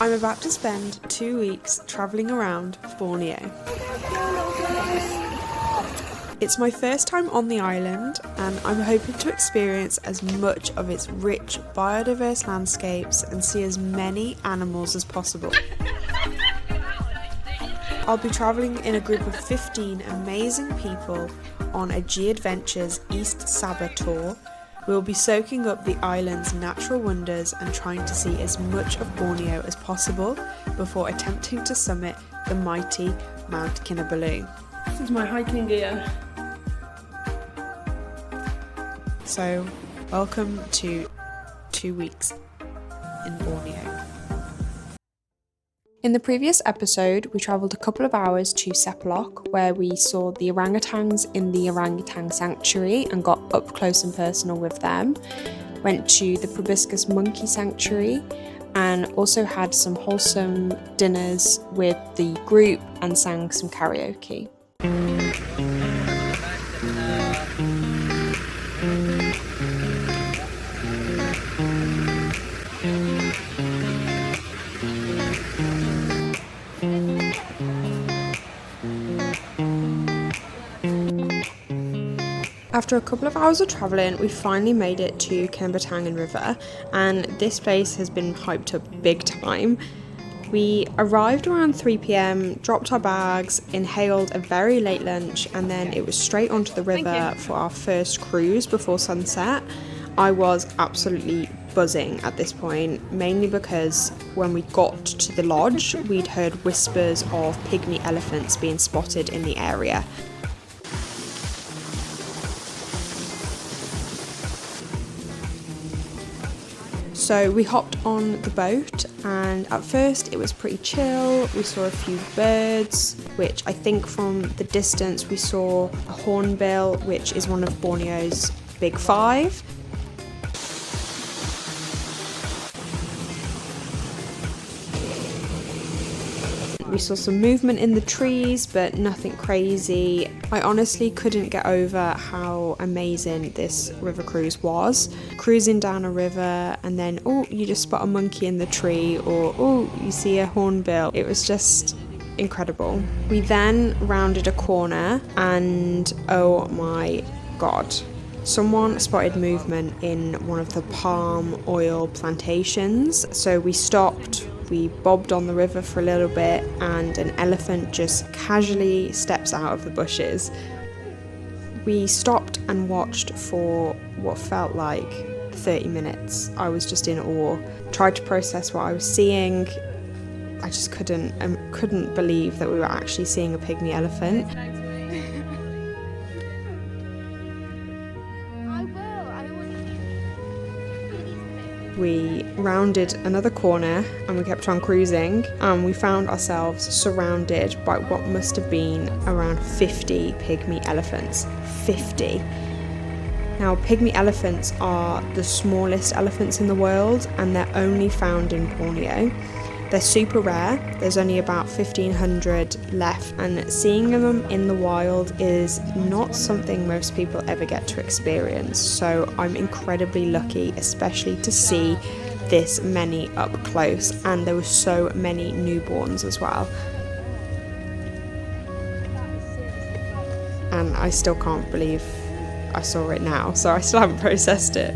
I'm about to spend 2 weeks travelling around Borneo. It's my first time on the island and I'm hoping to experience as much of its rich, biodiverse landscapes and see as many animals as possible. I'll be travelling in a group of 15 amazing people on a G Adventures East Sabah Tour. We'll be soaking up the island's natural wonders and trying to see as much of Borneo as possible before attempting to summit the mighty Mount Kinabalu. This is my hiking gear. So, welcome to 2 weeks in Borneo. In the previous episode, we travelled a couple of hours to Sepalok, where we saw the orangutans in the orangutan sanctuary and got up close and personal with them. Went to the proboscis monkey sanctuary and also had some wholesome dinners with the group and sang some karaoke. After a couple of hours of travelling, we finally made it to Kinabatangan River, and this place has been hyped up big time. We arrived around 3 p.m, dropped our bags, inhaled a very late lunch, and then it was straight onto the river for our first cruise before sunset. I was absolutely buzzing at this point, mainly because when we got to the lodge, we'd heard whispers of pygmy elephants being spotted in the area. So we hopped on the boat and at first it was pretty chill. We saw a few birds, which I think from the distance we saw a hornbill, which is one of Borneo's big five. We saw some movement in the trees, but nothing crazy. I honestly couldn't get over how amazing this river cruise was. Cruising down a river and then, oh, you just spot a monkey in the tree, or oh, you see a hornbill. It was just incredible. We then rounded a corner and oh my God. Someone spotted movement in one of the palm oil plantations. So we stopped. We bobbed on the river for a little bit and an elephant just casually steps out of the bushes. We stopped and watched for what felt like 30 minutes. I was just in awe. Tried to process what I was seeing. I just couldn't believe that we were actually seeing a pygmy elephant. We rounded another corner and we kept on cruising and we found ourselves surrounded by what must have been around 50 pygmy elephants. 50. Now, pygmy elephants are the smallest elephants in the world and they're only found in Borneo. They're super rare, there's only about 1,500 left, and seeing them in the wild is not something most people ever get to experience, so I'm incredibly lucky, especially to see this many up close, and there were so many newborns as well. And I still can't believe I saw it now, so I still haven't processed it.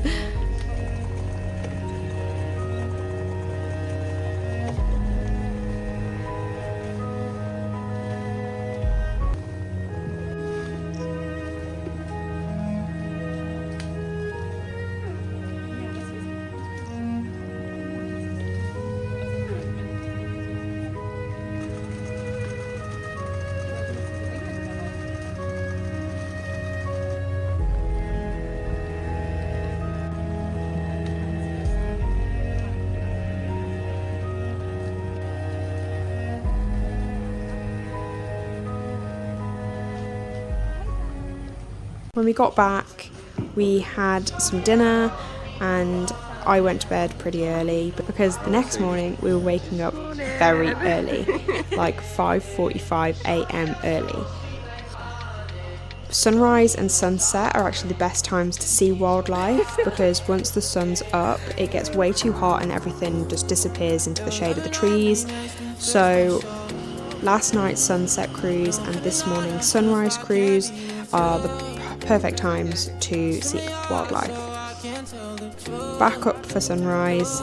When we got back, we had some dinner and I went to bed pretty early because the next morning we were waking up very early, like 5:45 a.m. early. Sunrise and sunset are actually the best times to see wildlife because once the sun's up, it gets way too hot and everything just disappears into the shade of the trees. So last night's sunset cruise and this morning's sunrise cruise are the perfect times to see wildlife. Back up for sunrise,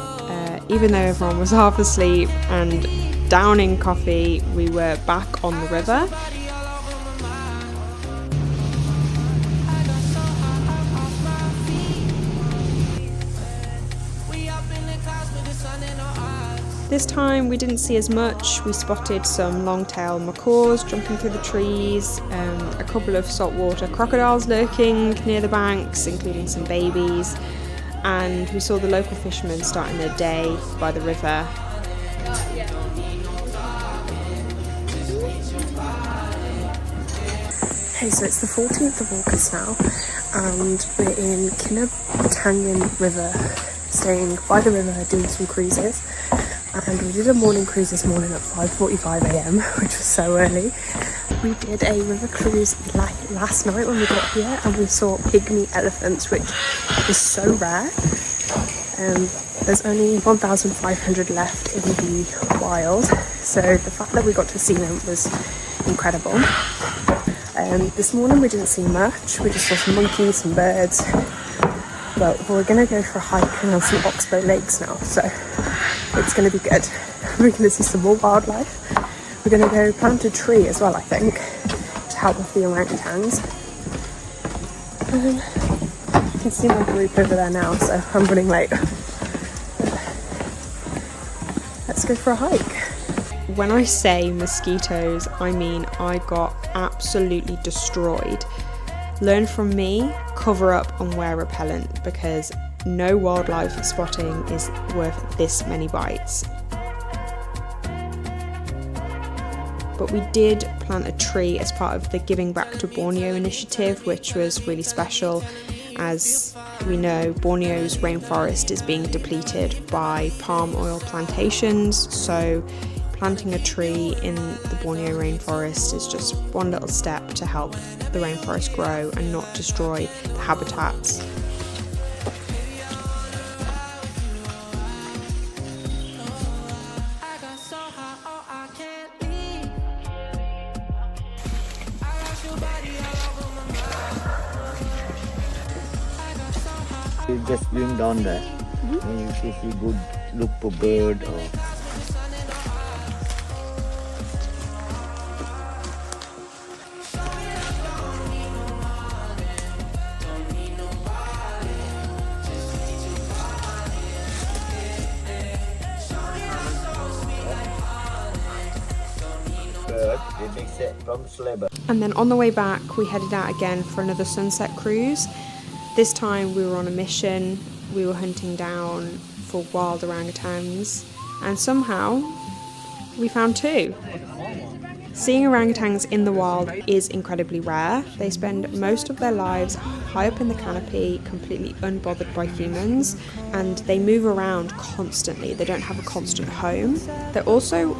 even though everyone was half asleep and downing coffee, we were back on the river. This time we didn't see as much. We spotted some long-tailed macaws jumping through the trees, a couple of saltwater crocodiles lurking near the banks, including some babies, and we saw the local fishermen starting their day by the river. Hey, so it's the 14th of August now, and we're in Kinabatangan River, staying by the river doing some cruises. And we did a morning cruise this morning at 5:45 a.m, which was so early. We did a river cruise last night when we got here, and we saw pygmy elephants, which is so rare. There's only 1,500 left in the wild, so the fact that we got to see them was incredible. This morning we didn't see much. We just saw some monkeys, some birds, but we're going to go for a hike around some oxbow lakes now, so it's going to be good. We're going to see some more wildlife. We're going to go plant a tree as well, I think, to help with the orangutans. You can see my group over there now, so I'm running late. Let's go for a hike. When I say mosquitoes, I mean I got absolutely destroyed. Learn from me, cover up and wear repellent because no wildlife spotting is worth this many bites. But we did plant a tree as part of the Giving Back to Borneo initiative, which was really special. As we know, Borneo's rainforest is being depleted by palm oil plantations, so planting a tree in the Borneo rainforest is just one little step to help the rainforest grow and not destroy the habitats. You just bring down there. When you see good look for bird or bird, they mix it from slabber. And then on the way back, we headed out again for another sunset cruise. This time we were on a mission. We were hunting down for wild orangutans, and somehow we found two. Seeing orangutans in the wild is incredibly rare. They spend most of their lives high up in the canopy, completely unbothered by humans, and they move around constantly. They don't have a constant home. They're also,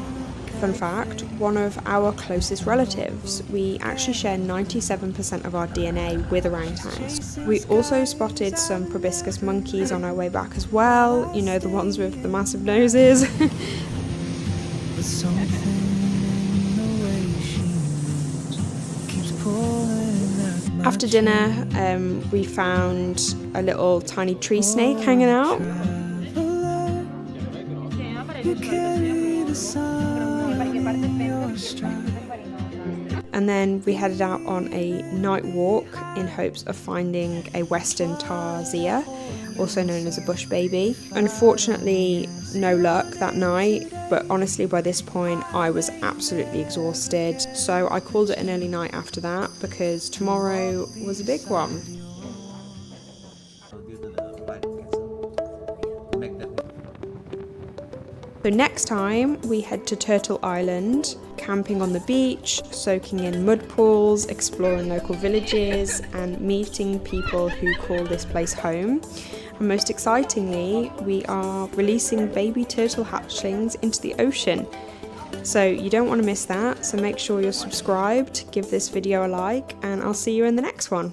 fun fact, one of our closest relatives. We actually share 97% of our DNA with orangutans. We also spotted some proboscis monkeys on our way back as well, you know, the ones with the massive noses. After dinner, we found a little tiny tree snake hanging out. And then we headed out on a night walk in hopes of finding a western tarsier, also known as a bush baby. Unfortunately, no luck that night, but honestly by this point I was absolutely exhausted, so I called it an early night after that because tomorrow was a big one. So next time we head to Turtle Island, camping on the beach, soaking in mud pools, exploring local villages and meeting people who call this place home. And most excitingly, we are releasing baby turtle hatchlings into the ocean. So you don't want to miss that, so make sure you're subscribed, give this video a like, and I'll see you in the next one.